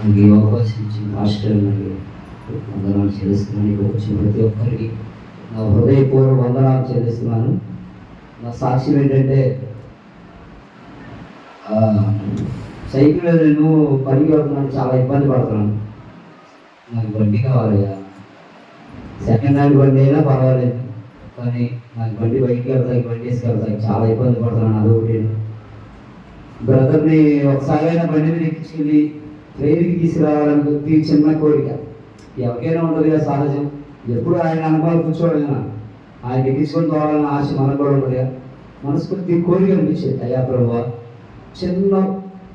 నాకు ఈ అవకాశం ఇచ్చిన మాస్టర్ వందనాలు చెల్లిస్తున్నాను. ఇక్కడ వచ్చిన ప్రతి ఒక్కరికి నా హృదయపూర్వక వందనాలు చెల్లిస్తున్నాను. నా సాక్ష్యం ఏంటంటే, సైకిల్ మీద నేను పనికి వెళ్తున్నాను, చాలా ఇబ్బంది పడుతున్నాను. నాకు బండి కావాలి, సెకండ్ హ్యాండ్ బండి అయినా పర్వాలేదు, కానీ నాకు బండి బయటికి వెళ్తాయి, బండి వేసుకెళ్తాయి, చాలా ఇబ్బంది పడుతున్నాను. అదొకటి బ్రదర్ని ఒకసారైనా బండి మీద ఎక్కించుకెళ్ళి ట్రైన్కి తీసుకురావాలని చిన్న కోరిక. ఎవరికైనా ఉంటుంది కదా సహజం. ఎప్పుడు ఆయన అనుభవాలు కూర్చోవడం, ఆయన ఎక్కించుకొని తోవాలని ఆశ మనకు కూడా ఉంటుంది. మనస్ఫూర్తి కోరిక అనిపించేది, అయ్యా ప్రభు చిన్న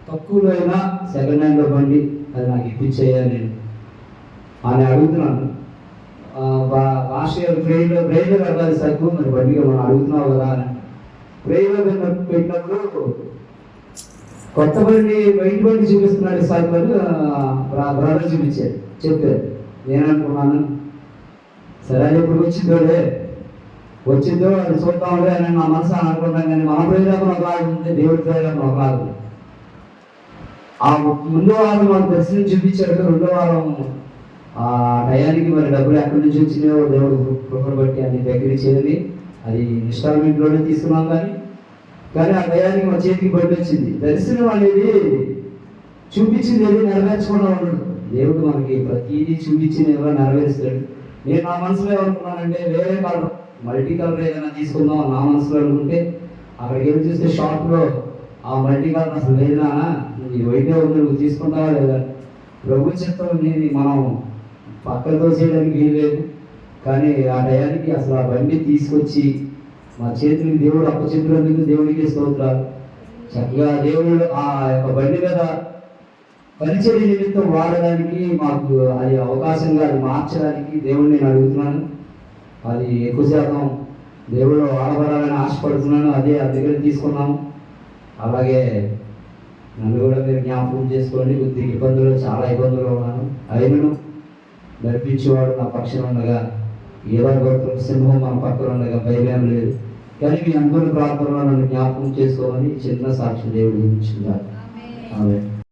తక్కువలో అయినా సెకండ్ హ్యాండ్లో బండి అది నాకు ఇప్పించేయాలి నేను అని అడుగుతున్నాను. రాష్ట్రీయ బ్రెయిన్లో వెళ్ళాలి సరుకు, మరి బండిగా మనం అడుగుతున్నావు కదా అని బ్రెయిన్లో పెట్టినప్పుడు కొత్త బండి వైట్ బండి చూపిస్తున్నాడు సరుకు అని బ్రదర్ చూపించాడు, చెప్పారు. నేననుకున్నాను సరే అది ఎప్పుడు వచ్చిందో అది చూద్దాంలే అని నా మనసు అనుకుంటాను. కానీ మన ప్రయోజనం ఒకలాగా ఉంది, దేవుడి ప్రయోజనం ఒకలాగా ఉంది. ఆ ముందో వారం మనకు దర్శనం చూపించాడు. రెండో వారం ఆ టయానికి మరి డబ్బులు ఎక్కడి నుంచి వచ్చినాయో దేవుడు కృపను బట్టి అన్ని దగ్గర చేయాలి. అది ఇన్స్టాల్మెంట్లోనే తీసుకున్నాం. కానీ ఆ టయానికి మా చేతికి బండి వచ్చింది. దర్శనం అనేది చూపించింది ఏది నెరవేర్చకుండా ఉండడు. దేవుడు మనకి ప్రతిదీ చూపించింది ఎవరో నెరవేరుస్తాడు. నేను నా మనసులో ఏమనుకున్నానంటే, వేరే కలర్ మల్టీ కలర్ ఏదైనా తీసుకుందాం నా మనసులో అనుకుంటే, అక్కడికి వెళ్ళి చూస్తే షాప్లో ఆ మల్టీ కలర్ అసలు లేదునా, ఈ వైటే ఉంది, నువ్వు తీసుకుంటావా లేదా? ప్రభు చిత్తం నేను మనం పక్కతో చేయడానికి వీల్లేదు. కానీ ఆ టయానికి అసలు ఆ బండి తీసుకొచ్చి మా చేతులకి దేవుడు అప్పచెప్పినందుకు దేవుడికి స్తోత్రాలు. చక్కగా దేవుడు ఆ యొక్క బండి మీద పరిచయ నిమిత్తం వాడడానికి మాకు అది అవకాశంగా అది మార్చడానికి దేవుడిని నేను అడుగుతున్నాను. అది ఎక్కువ శాతం దేవుడు వాడబడాలని ఆశపడుతున్నాను. అదే ఆ దగ్గర తీసుకున్నాము. అలాగే నన్ను కూడా మీరు జ్ఞాపకం చేసుకోండి. కొద్దిగా చాలా ఇబ్బందులు ఉన్నాను. అయినను నడిపించేవాడు నా పక్షం ఉండగా, ఏదో గొప్ప సింహం మన పక్కన ఉండగా భయం లేదు. కానీ మీ అందరూ ప్రార్థనలో నన్ను జ్ఞాపకం చేసుకోమని చిన్న సాక్షి దేవుడు ఇచ్చిందా. ఆమె